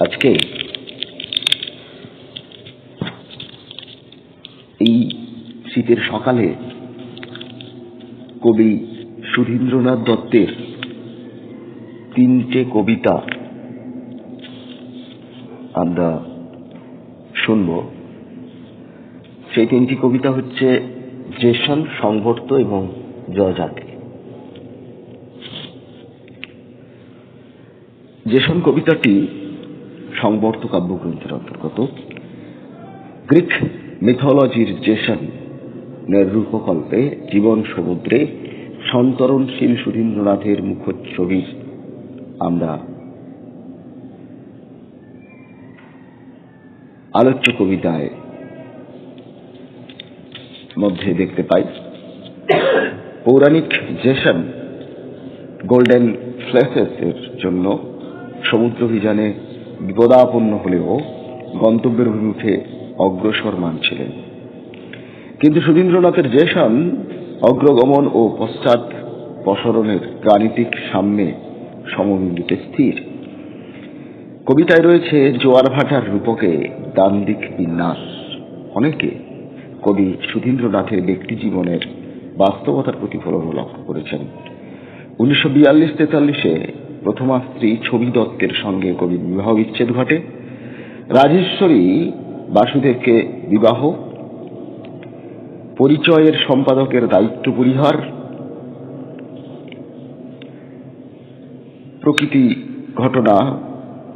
আজকে এই শীতের সকালে কবি সুধীন্দ্রনাথ দত্তের তিনটে কবিতা আমরা শুনব। সেই তিনটি কবিতা হচ্ছে জেসন, সংবর্ত এবং জয়জাতি। জেসন কবিতাটি সংবর্ত কাব্যগ্রন্থের অন্তর্গত। গ্রিক মিথোলজির জেসনের রূপকল্পে জীবন সমুদ্রে সন্তরণশীল সুধীন্দ্রনাথের মুখচ্ছবির আমরা আলোচ্য কবিতায় মধ্যে দেখতে পাই। পৌরাণিক জেসন গোল্ডেন ফ্লেসেস এর জন্য সমুদ্রাভিযানে বিপদাপন্ন হলেও গন্তব্যের অভিমুখে অগ্রসর মানছিলেন। কিন্তু সুধীন্দ্রনাথের জেসন অগ্রগমন ও পশ্চাৎ প্রসারণের গাণিতিক সাম্যে সমবিন্দুতে স্থির। কবিতায় রয়েছে জোয়ার ভাটার রূপকে দ্বান্দ্বিক বিন্যাস। অনেকে কবি সুধীন্দ্রনাথের ব্যক্তি জীবনের বাস্তবতার প্রতিফলন লক্ষ্য করেছেন। 1942-43-এ প্রথমা স্ত্রী ছবি দত্তের সঙ্গে কবির বিবাহ বিচ্ছেদ ঘটে। রাজেশ্বরী বাসুদেবকে বিবাহ, পরিচয়ের সম্পাদকের দায়িত্ব পরিহার, প্রকৃতি ঘটনা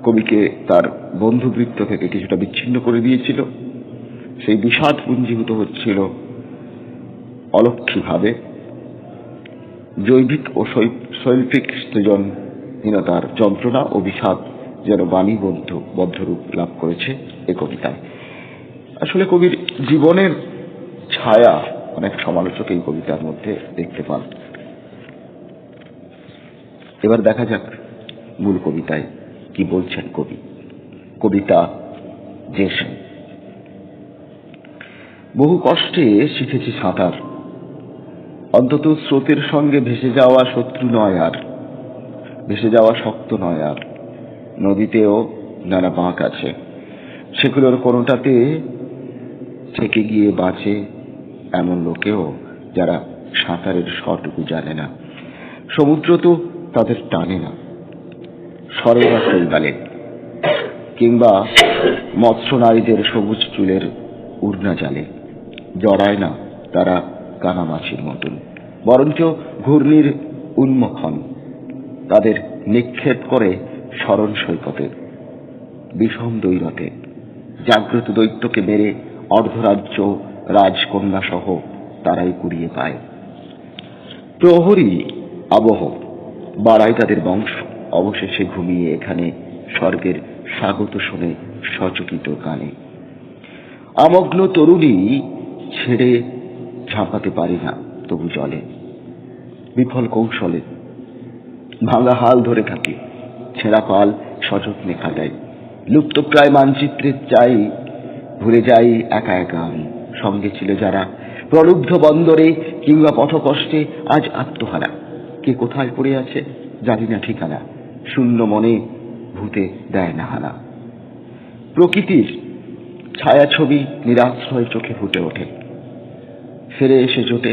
কবিকে তার বন্ধুবৃত্ত থেকে কিছুটা বিচ্ছিন্ন করে দিয়েছিল। সেই বিষাদ পুঞ্জীভূত হচ্ছিল অলক্ষীভাবে। জৈবিক ও শৈল্পিক সৃজনহীনতার যন্ত্রণা ও বিষাদ যেন বাণীবদ্ধরূপ লাভ করেছে এ কবিতায়। আসলে কবির জীবনের ছায়া অনেক সমালোচক এই কবিতার মধ্যে দেখতে পান। এবার দেখা যাক মূল কবিতায় কি বলছেন কবি। কবিতা জেসন। বহু কষ্টে শিখেছি সাঁতার, অন্তত স্রোতের সঙ্গে ভেসে যাওয়া শত্রু নয় আর, ভেসে যাওয়া শক্ত নয় আর। নদীতেও নানা বাঁক আছে, সেগুলোর কোনোটাতে থেকে গিয়ে বাঁচে এমন লোকেও যারা সাঁতারের সটুকু জানে না। সমুদ্র তো তাদের টানে না সরে বা শৈবালে, কিংবা মৎস্য নারীদের সবুজ চুলের উড়না জালে জড়ায় না তারা কানামাছির মতন, বরঞ্চ ঘূর্ণির উন্মোখন তাদের নিক্ষেপ করে স্মরণ সৈকতে, বিষম দৈরতে। জাগ্রত দৈত্যকে মেরে অর্ধরাজ্য রাজকন্যা সহ তারাই কুড়িয়ে পায়। প্রহরী আবহ বাড়ায় তাদের বংশ, অবশেষে ঘুমিয়ে এখানে স্বর্গের স্বাগত শোনে সচকিত কানে। আমগ্ন তরুণী ছেড়ে ঝাঁপাতে পারি না তবু জলে, বিফল কৌশলে ভাঙা হাল ধরে থাকি, ছেঁড়া পাল সযত্নে খাটাই। লুপ্ত প্রায় মানচিত্রের চাই ভুলে যাই একা একা আমি। সঙ্গে ছিল যারা প্রলুব্ধ বন্দরে কিংবা পথকষ্টে আজ আত্মহারা। কে কোথায় পড়ে আছে জানি না ঠিকানা, শূন্য মনে ভূতে দেয় না হানা। প্রকৃতির ছায়াছবি নিরাশ্রয় চোখে ফুটে ওঠে, ফিরে এসে জোটে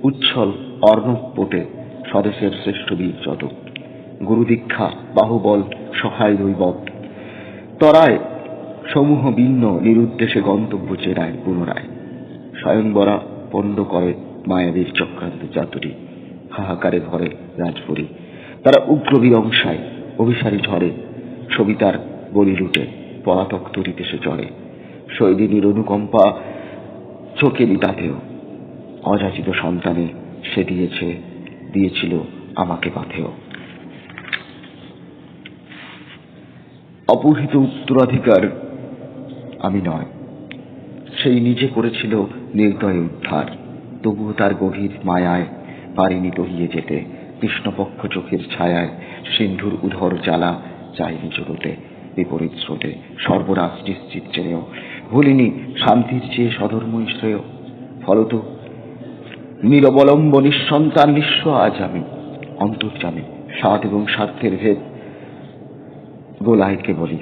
উচ্ছল অর্ণব পোটে স্বদেশের শ্রেষ্ঠ বীর যত। গুরু দীক্ষা বাহুবল সহায় দৈবত তরায় সমূহ ভিন্ন নিরুদ্দেশে গন্তব্য চেরায় পুনরায়। স্বয়ংবরা পণ্ড করে মায়াবীর চক্রান্ত চাতুরী, হাহাকারে ভরে রাজপুরী। তারা উগ্র বিরংসায় অভিসারী ঝরে, সবিতার বলি লুটে পলাতক তরিতে সে চড়ে। শৈদিনীর অনুকম্পা চোখে নিতাতেও অযাচিত সন্তানে সে দিয়েছিল আমাকে পাথেও। অপহৃত উত্তরাধিকার আমি নয়, সেই নিজে করেছিল নির্দয় উদ্ধার। তবুও তার গভীর মায়ায় পারিনি তহিয়ে যেতে, কৃষ্ণপক্ষ চোখের ছায়ায় সিন্ধুর উধর জ্বালা চাইনি জোরতে। বিপরীত স্রোতে সর্বনাশ নিশ্চিত জেনেও ভুলিনি শান্তির চেয়ে সধর্মই শ্রেয়। ফলত নিরবলম্ব নিঃসন্তান নিঃস্ব আজ আমি, অন্তর্যামী স্বাদ এবং স্বার্থের ভেদ গোলায় কে বলি।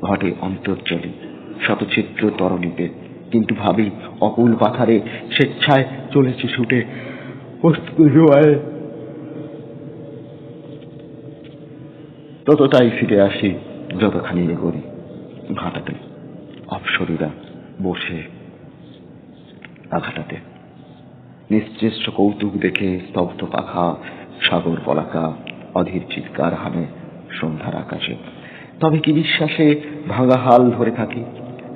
ঘটে অন্তর্জলে শতচিত্র তরণীতে, কিন্তু ভাবি অকুল পাথারে স্বেচ্ছায় চলেছে ছুটে ততটাই ফিরে আসি যতখানি এগোরি। ঘাটাতে অপসরীরা বসে আঘাটাতে নিশ্চেষ্ট কৌতুক দেখে স্তব্ধ পাখা সাগর পলাকা অধীর চিৎকার হানে সন্ধ্যার আকাশে। তবে কি বিশ্বাসে ভাঙা হাল ধরে থাকি,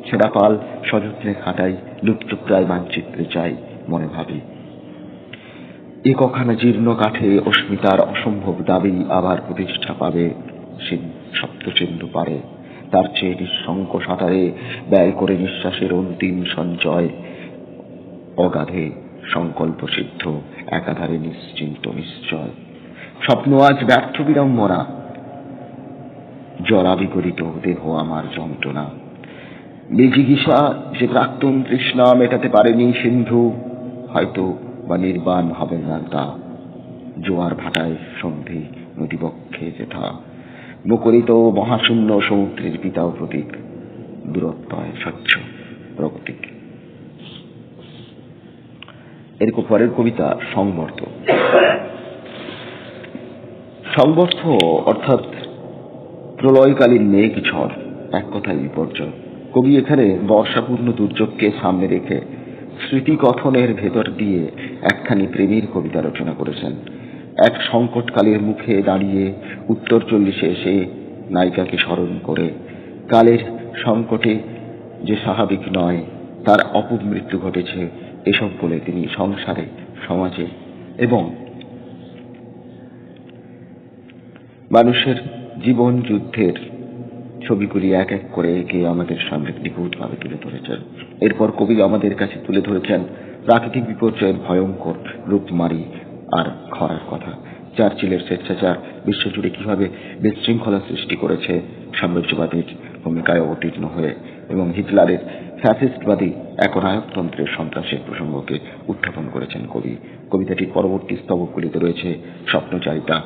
ছেঁড়া পাল সযত্নে খাটাই, লুপ্তপ্রায় মানচিত্রে চাই মনে ভাবি। এ কখানা জীর্ণ কাঠে অস্মিতার অসম্ভব দাবি আবার প্রতিষ্ঠা পাবে সে সপ্তচেন্দু পারে। তার চেয়ে নিঃশঙ্ক সাঁতারে ব্যয় করে নিঃশ্বাসের অন্তিম সঞ্চয় অগাধে সংকল্প সিদ্ধ একাধারে নিশ্চিন্ত নিশ্চয়। স্বপ্ন আজ ব্যর্থ বিড়ম্বনা, জরা বিগলিত দেহ আমার যন্ত্রণা। বিজিগিষা যে প্রাক্তন তৃষ্ণা মেটাতে পারেনি সিন্ধু, হয়তো বা নির্বাণ হবে না তা। জোয়ার ভাটায় সন্ধি নদীবক্ষে যেথা, মুখরিত মহাশূন্য সমুদ্রের পিতা ও প্রতীক, দূরত্বয় স্বচ্ছ প্রতীক। এরকম পরের কবিতা সংবর্ত। সংবর্ত অর্থাৎ প্রলয়কালীন মেঘ ঝড়, এক কথায় বিপর্যয়। কবি এখানে বর্ষাপূর্ণ দুর্যোগকে সামনে রেখে স্মৃতি কথনের ভেতর দিয়ে একখানি প্রেমের কবিতা রচনা করেছেন। এক সংকটকালের মুখে দাঁড়িয়ে উত্তর 40-এ এসে নায়িকাকে স্মরণ করে কালের সংকটে যে স্বাভাবিক নয় তার অপমৃত্যু ঘটেছে এসব বলে তিনি সংসারে সমাজে এবং মানুষের জীবন যুদ্ধের ছবিগুলি এক এক করে একে আমাদের সামনে নিখুঁতভাবে তুলে ধরেছেন। এরপর কবি আমাদের কাছে তুলে ধরেছেন প্রাকৃতিক বিপর্যয়ের ভয়ঙ্কর রূপমারি আর খরার কথা। চার্চিলের স্বেচ্ছাচার বিশ্বজুড়ে কিভাবে বিশৃঙ্খলা সৃষ্টি করেছে সাম্রাজ্যবাদীর ভূমিকায় অবতীর্ণ হয়ে, এবং হিটলারের ফ্যাসিস্টবাদী একনায়কতন্ত্রের সন্ত্রাসের প্রসঙ্গকে উত্থাপন করেছেন কবি। কবিতাটির পরবর্তী স্তবকগুলিতে রয়েছে স্বপ্নচারিতা,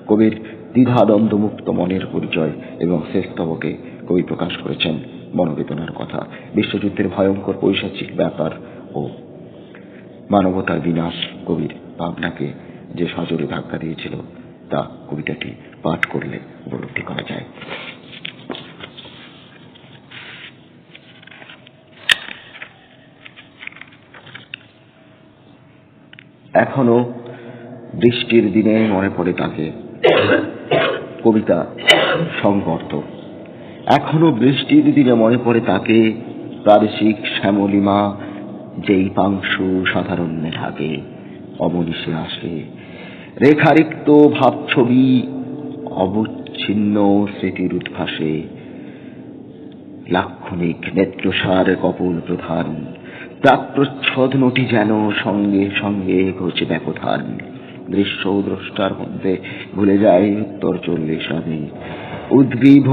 কবির দ্বিধাদ্বন্দ্বমুক্ত মনের পরিচয়, এবং শেষ স্তবকে কবি প্রকাশ করেছেন মনোবেদনার কথা। বিশ্বযুদ্ধের ভয়ঙ্কর পৈশাচিক ব্যাপার ও মানবতার বিনাশ কবির ভাবনাকে যে সজোরে ধাক্কা দিয়েছিল তা কবিতাটি পাঠ করলে উপলব্ধি করা যায়। এখনো বৃষ্টির দিনে মনে পড়ে তাকে। কবিতা সংবর্ত। এখনো বৃষ্টির দিনে মনে পড়ে তাকে, প্রাদেশিক শ্যামলিমা যেই পাংশু সাধারণ্যে থাকে, অমনিশে আসে রেখারিক্ত ভাবছবি অবচ্ছিন্ন স্মৃতির উদ্ভাসে, লাক্ষণিক নেত্রসার কপল প্রধান, প্রাকপ্রচ্ছদ নটি যেন সঙ্গে সঙ্গে ঘটে ব্যবধান। দৃশ্য দ্রষ্টার মধ্যে ভুলে যায় উত্তর 40 আমি, উদ্গ্রীব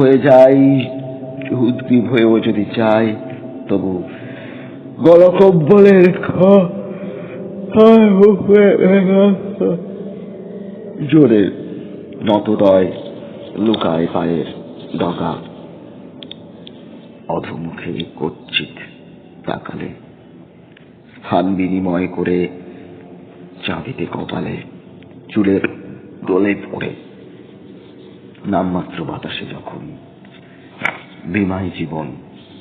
হয়েও যদি চাই তবু গলকব্বলের জোরে নতদয় লুকায় পায়ের ডগা, অধমুখে কচ্ছিত তাকালে স্থান বিনিময় করে চাঁদিতে কপালে, চুলের দোলে পড়ে নামমাত্র বাতাসে যখন বিমায় জীবন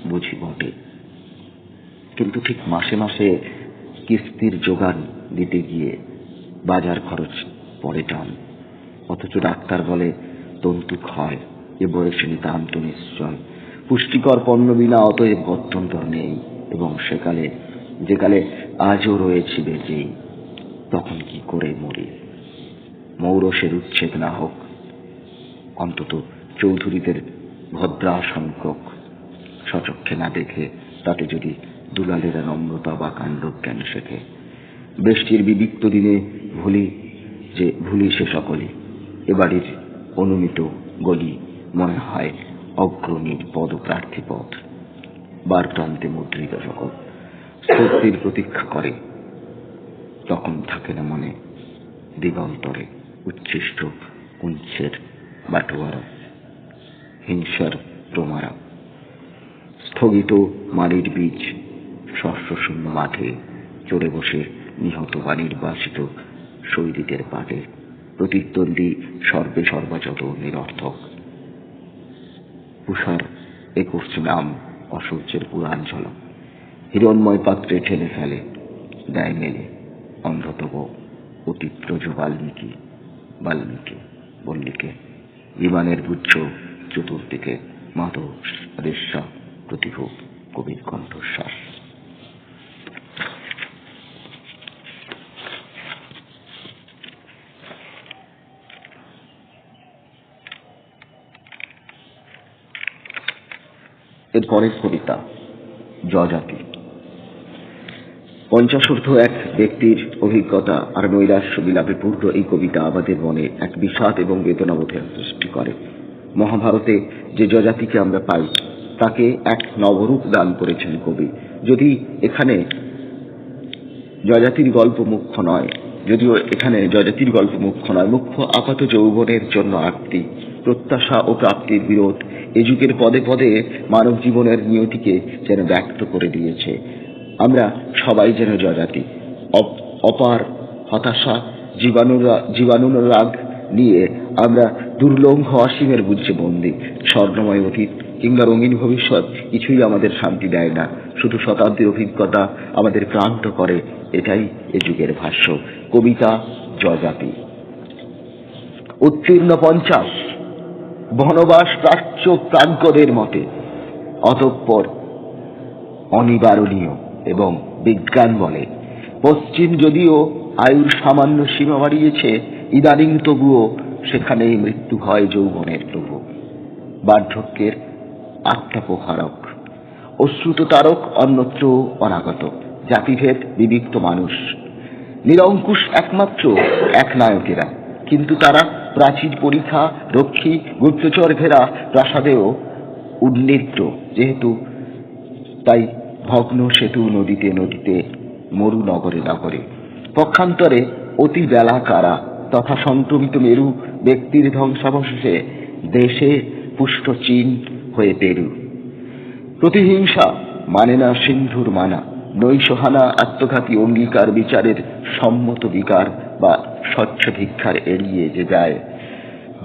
বুঝি বটে, কিন্তু ঠিক মাসে মাসে কিস্তির যোগান দিতে গিয়ে বাজার খরচ পড়ে টান। অথচ ডাক্তার বলে তন্তু ক্ষয়, এ বয়সে নিতান্ত নিশ্চয়, পুষ্টিকর পণ্য বিনা অতএব গত্যন্তর নেই। এবং সেকালে যেকালে আজও রয়েছি বেঁচেই, তখন কি করে মরি। মৌরসের উচ্ছেদ না হোক, অন্তত চৌধুরীদের ভদ্রাসংখ্যক সচক্ষে না দেখে তাতে যদি দুলালেরা নম্রতা বা কাণ্ডজ্ঞান শেখে। বৃষ্টির বিবিক্ত দিনে ভুলি সে সকলে, এ বাড়ির অনুমিত গলি মনে হয় অগ্রণীর পদপ্রার্থী পথ। বারপ্রান্তে মুদ্রিত সকল স্তব্ধের প্রতীক্ষা করে, তখন থাকে না মনে দিগন্তরে উচ্ছিষ্ট কুঞ্চের বাটোয়ারা, হিংসার প্রমারা। স্থগিত মানির বীজ শস্য শূন্য মাঠে চড়ে বসে নিহত বা নির্বাসিত শহীদদের পাটে প্রতিদ্বন্দ্বী সর্বে সর্বাযত নিরর্থক। তুষার এ করছে নাম অসহ্যের পুরাণ ঝলক, হিরণময় পাত্রে ঠেলে ফেলে দেয় মেলে অন্ধতব অতিপ্রজ বাল্মীকি বল্লিকে বিমানের গুচ্ছ চতুর্দিকে মাধব রেশা প্রতিভূ কবির কণ্ঠস্বাস। এর পরের কবিতা যজাতি। পঞ্চাশোর্ধ্ব এক ব্যক্তির অভিজ্ঞতা আর নৈরাশ্য বিলাপে পূর্ণ এই কবিতা আমাদের মনে এক বিষাদ এবং বেদনাবোধের সৃষ্টি করে। মহাভারতে যে যজাতিকে আমরা পাই তাকে এক নবরূপ দান করেছেন কবি। যদি এখানে যজাতির গল্প মুখ্য নয়, মুখ্য আপাত যৌবনের জন্য আর্তি, প্রত্যাশা ও প্রাপ্তির বিরোধ এ যুগের পদে পদে মানব জীবনের নিয়তিকে যেন ব্যক্ত করে দিয়েছে। আমরা সবাই যেন যজাতি, অপার হতাশা জীবাণুরাগ নিয়ে আমরা দুর্লঙ্ঘ অসীমের বুঝে বন্দী। স্বর্ণময় অতীত কিংবা রঙিন ভবিষ্যৎ কিছুই আমাদের শান্তি দেয় না, শুধু শতাব্দীর অভিজ্ঞতা আমাদের ক্লান্ত করে। এটাই এ যুগের ভাষ্য। কবিতা যজাতি। উত্তীর্ণ 50 বনবাস প্রাচ্য প্রাজ্ঞদের মতে, অতঃপর অনিবারণীয় এবং বিজ্ঞান বলে পশ্চিম যদিও আয়ুর সামান্য সীমা বাড়িয়েছে, ইদানিং তবুও সেখানেই মৃত্যু হয় যৌবনের প্রভু। বার্ধক্যের আত্মাপহারক অশ্রুত তারক অন্যত্র অনাগত, জাতিভেদ বিবিক্ত মানুষ নিরঙ্কুশ একমাত্র এক নায়কেরা, কিন্তু তারা প্রাচীর পরীক্ষা রক্ষী গুপ্তচর ঘেরা প্রাসাদেও উন্নীত যেহেতু, তাই ভগ্ন সেতু নদীতে নদীতে মরু নগরে নগরে। পক্ষান্তরে অতি বেলা কারা তথা সংক্রমিত মেরু ব্যক্তির ধ্বংসাবশেষে দেশে পুষ্ট চীন হয়ে পেরু। প্রতিহিংসা মানে না সিন্ধুর মানা, নৈশহানা আত্মঘাতী অঙ্গীকার বিচারের সম্মত বিকার বা স্বচ্ছ ভিক্ষার এড়িয়ে যে যায়।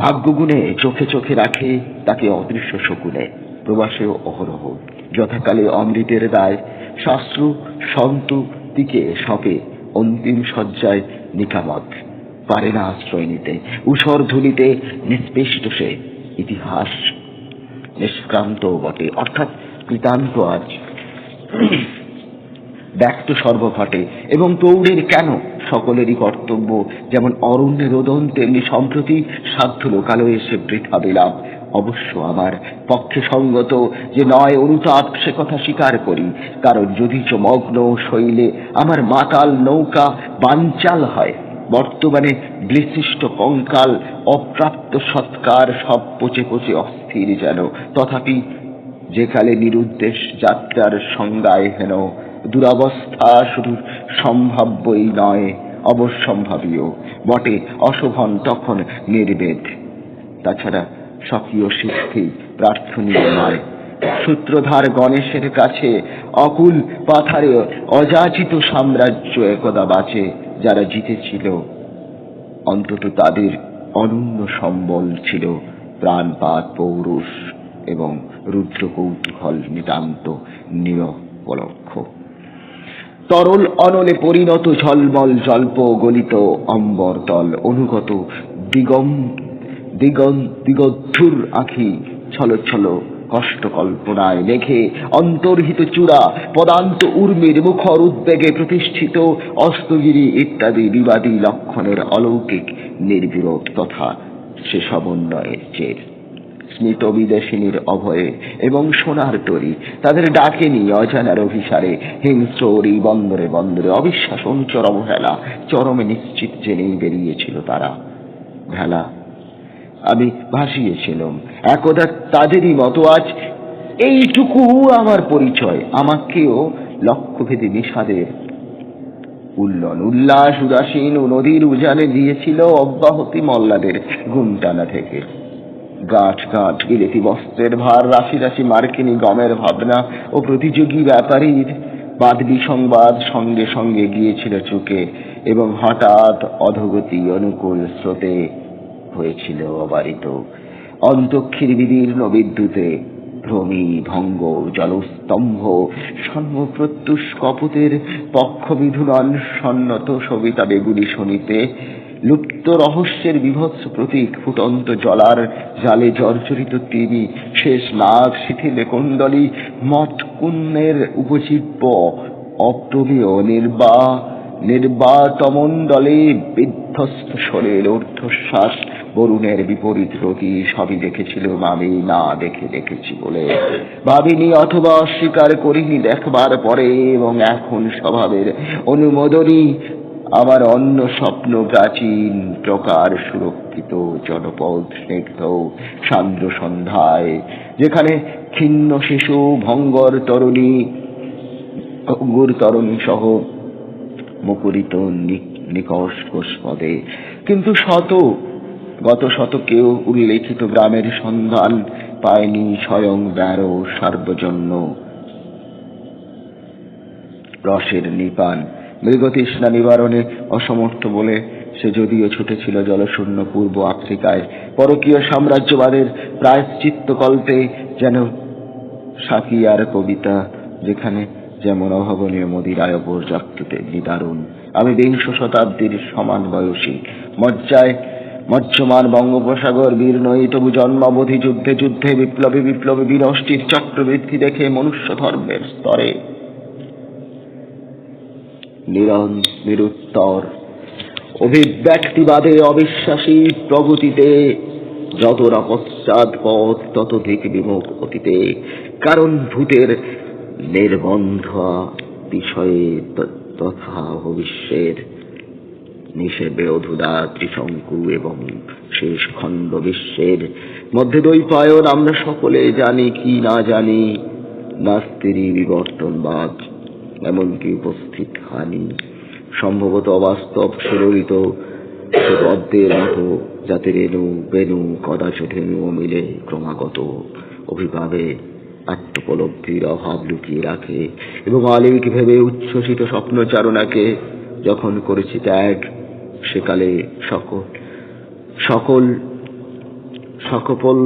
ভাগ্যগুণে চোখে চোখে রাখে তাকে অদৃশ্য শকুনে, প্রবাসেও অহরহ যথাকালে অমৃতের দায়। শাস্ত্র সন্ততিকে সপে অন্তিম শয্যায় নিকামত পারে না আশ্রয় নিতে, উষর ধুলিতে নিষ্পেষ্ট সে ইতিহাস নিষ্ক্রান্ত বটে, অর্থাৎ কৃতান্ত আজ ব্যক্ত সর্বঘটে। এবং প্রৌঢ়ের কেন সকলেরই কর্তব্য, যেমন অরণ্যে রোদন তেমনি সম্প্রতি সাধ্য লোকালয়ে সে বৃথা বিলাপ। অবশ্য আমার পক্ষে সঙ্গত যে নয় অনুতাপ সে কথা স্বীকার করি, কারণ যদিচ মগ্ন শৈলে আমার মাতাল নৌকা বানচাল হয়, বর্তমানে বিশিষ্ট কঙ্কাল অপ্রাপ্ত সৎকার সব পচে পচে অস্থির যেন, তথাপি যে কালে নিরুদ্দেশ যাত্রার সংজ্ঞায় হেন দুরবস্থা শুধু সম্ভাব্যই নয় অবশ্যম্ভাবীও বটে, অশোভন তখন নির্বেদ। তাছাড়া স্বকীয় সিদ্ধি প্রার্থনীয় নয়। সূত্রধার গণেশের কাছে অকুল পাথারে অযাচিত সাম্রাজ্য একদা বাঁচে, যারা জিতেছিল অন্তত তাদের অনন্য সম্বল ছিল প্রাণপাত পৌরুষ এবং রুদ্র কৌতূহল নিতান্ত নিরপলক্ষ। তরল অনলে পরিণত ঝলমল জল্প গলিত অম্বর তল অনুগত দিগদ্ধুর আঁখি ছল ছল কষ্ট কল্পনায় লেখে অন্তর্হিত চূড়া পদান্ত উর্মির মুখর উদ্বেগে প্রতিষ্ঠিত অস্তগিরি ইত্যাদি বিবাদী লক্ষণের অলৌকিক নির্বিরোধ তথা সে সমন্বয়ের চের। স্মিত বিদেশিনীর অভয়ে এবং সোনার তরী তাদের ডাকেনি অজানার অভিসারে, হিংস্র ওরি বন্দরে বন্দরে অবিশ্বাস অনুচর অবহেলা চরমে নিশ্চিত জেনেই বেরিয়েছিল তারা। ভেলা আমি ভাসিয়েছিলাম একদা তাদেরই মতো, আজ এইটুকু আমার পরিচয়, আমাকেও লক্ষ্যভেদী বিষাদের উল্লন উল্লাস উদাসীন ও নদীর উজানে দিয়েছিল অব্যাহতি মল্লাদের ঘুমটানা থেকে। গাঁট গাঁট বিলেতি বস্ত্রের ভার, রাশি রাশি মার্কিনী গমের ভাবনা ও প্রতিযোগী ব্যাপারীর বাদবি সংবাদ সঙ্গে সঙ্গে গিয়েছিল চোখে, এবং হঠাৎ অধোগতি অনুকূল স্রোতে হয়েছিল অবারিত। অন্তক্ষীর বিদীর্ণ বিদ্যুতে ভ্রমি ভঙ্গ জলস্তম্ভ সন্মপ্রত্যুষ কপতের পক্ষ বিধুনন সন্নত সবিতা বেগুনি শনিতে লুপ্ত রহস্যের বিভৎস প্রতীক ফুটন্ত জলার জালে জর্জরিত তিনি শেষ নাগ শিথিলে কুণ্ডলী মৎকুণ্যের উপজীব্য অপ্রমেয় নির্বাতমণ্ডলে বিধ্বস্ত শরীর ঊর্ধ্বশ্বাস বরুণের বিপরীত গতি সবই দেখেছিলুম আমি, না দেখে দেখেছি বলে ভাবিনি অথবা অস্বীকার করিনি দেখবার পরে, এবং এখন স্বভাবের অনুমোদনই আমার অন্য স্বপ্ন প্রাচীন প্রকার সুরক্ষিত জনপদ স্নিগ্ধ সান্দ্র সন্ধ্যায়, যেখানে ক্ষীণ শিশু ভঙ্গর তরুণী অঙ্গুর তরুণী সহ মুকুরিত নিকষ পদে, কিন্তু গত শতকেও উল্লেখিত গ্রামের সন্ধান পায়নি স্বয়ং ব্যারো সার্বজন্য রসের নিপান। মৃগতৃষ্ণা নিবারণে অসমর্থ বলে সে যদিও ছুটেছিল জলশূন্য পূর্ব আফ্রিকায় পরকীয় সাম্রাজ্যবাদের প্রায়শ্চিত্ত কল্পে, যেন সাকিয়ার কবিতা, যেখানে যেমন অভাবনীয় মদিরায় পর্যাপ্ততে নিদারুণ। আমি বিংশ শতাব্দীর সমান বয়সী, মজ্জমান বঙ্গোপসাগর বীর নই, তবু জন্মাবধি যুদ্ধে যুদ্ধে বিপ্লবে বিপ্লবে বিনষ্টির চক্রবৃদ্ধি দেখে মনুষ্য ধর্মের স্তরে নিরুত্তর অভিব্যক্তিবাদে অবিশ্বাসী প্রগতিতে যতটা পশ্চাৎ পথ ততোধিক বিমুখ অতীতে, কারণ ভূতের নির্বন্ধ বিষয়ে তথা ভবিষ্যের নিষেবে অধুনা ত্রিশঙ্কু এবং শেষ খণ্ড বিশ্বের মধ্যে দ্বৈপায়ন আমরা সকলে জানি কি না জানি, নাস্তিরই বিবর্তনবাদ এমনকি উপস্থিত হানি সম্ভবত অবাস্তব সুরলিত পদ্মের মতো, যাতে রেণু বেণু কদাচ ধেনু মিলে ক্রমাগত অভিভাবে আত্মোপলব্ধির অভাব লুকিয়ে রাখে, এবং আলিক ভেবে উচ্ছ্বসিত স্বপ্নচারণাকে যখন করেছি ত্যাগ, সেকালে সকল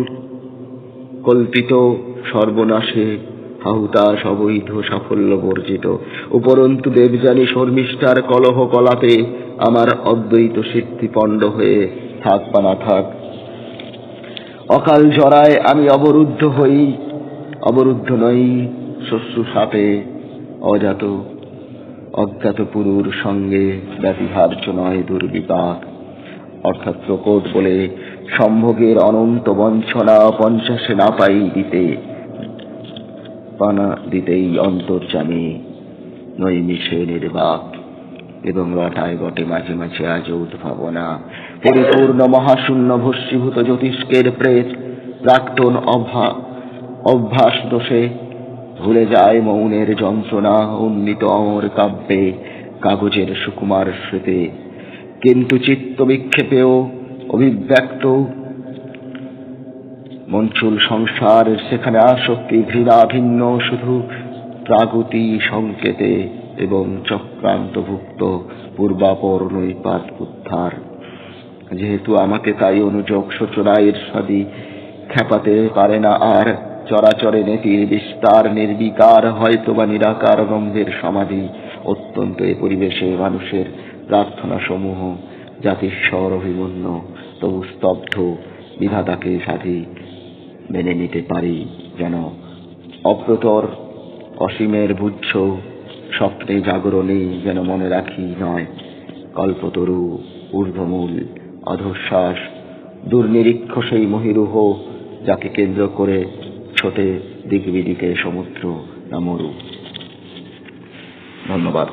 কল্পিত সর্বনাশে হাহুতাশ অবৈধ সাফল্য বর্জিত। উপরন্তু দেবযানী শর্মিষ্ঠার কলহ কলাপে আমার অদ্বৈত সিদ্ধি পণ্ড হয়ে থাক বা না থাক, অকাল জরায় আমি অবরুদ্ধ নই শস্যু সাপে অজ্ঞাত পুরুর সঙ্গে ব্যতিহার্য নয় দুর্বিপাক, অর্থাৎ প্রকট বলে সম্ভোগের অনন্ত বঞ্চনা পঞ্চাশে না পাই দিতেই অন্তর্যামী নৈমিষে নির্বাক, এবং রটায় বটে মাঝে মাঝে আজ উদ্ভাবনা পরিপূর্ণ মহাশূন্য ভস্মীভূত জ্যোতিষ্কের প্রেত প্রাক্তন অভ্যাস দোষে ভুলে যায় মৌনের যন্ত্রণা উন্নীত অমর কাব্যে কাগজের সুকুমার স্মৃতি, কিন্তু চিত্ত বিক্ষেপেও অভিব্যক্ত মঞ্চুল সংসার, সেখানে আসক্তি ঘৃণা ভিন্ন শুধু প্রাগতি সংকেতে এবং চক্রান্তভুক্ত পূর্বাপর নৈপাত উদ্ধার। যেহেতু আমাকে তাই অনুযোগ সূচনা ঈর্ষাদি খেপাতে পারে না, আর চরাচরে নেতির বিস্তার নির্বিকার হয়তো বা নিরাকার গম্ভীর সমাধি, অত্যন্ত এ পরিবেশে মানুষের প্রার্থনা সমূহ জাতিস্বর অভিমন্য তবু স্তব্ধ বিধাতাকে সাধি মেনে নিতে পারি, যেন অপ্রতর অসীমের বুঝ স্বপ্নে জাগরণে যেন মনে রাখি নয় কল্পতরু ঊর্ধ্বমূল অধঃশ্বাস দুর্নিরীক্ষ সেই মহিরুহ, যাকে কেন্দ্র করে ছোটে দিক বিদিকে সমুদ্র না মরু। ধন্যবাদ।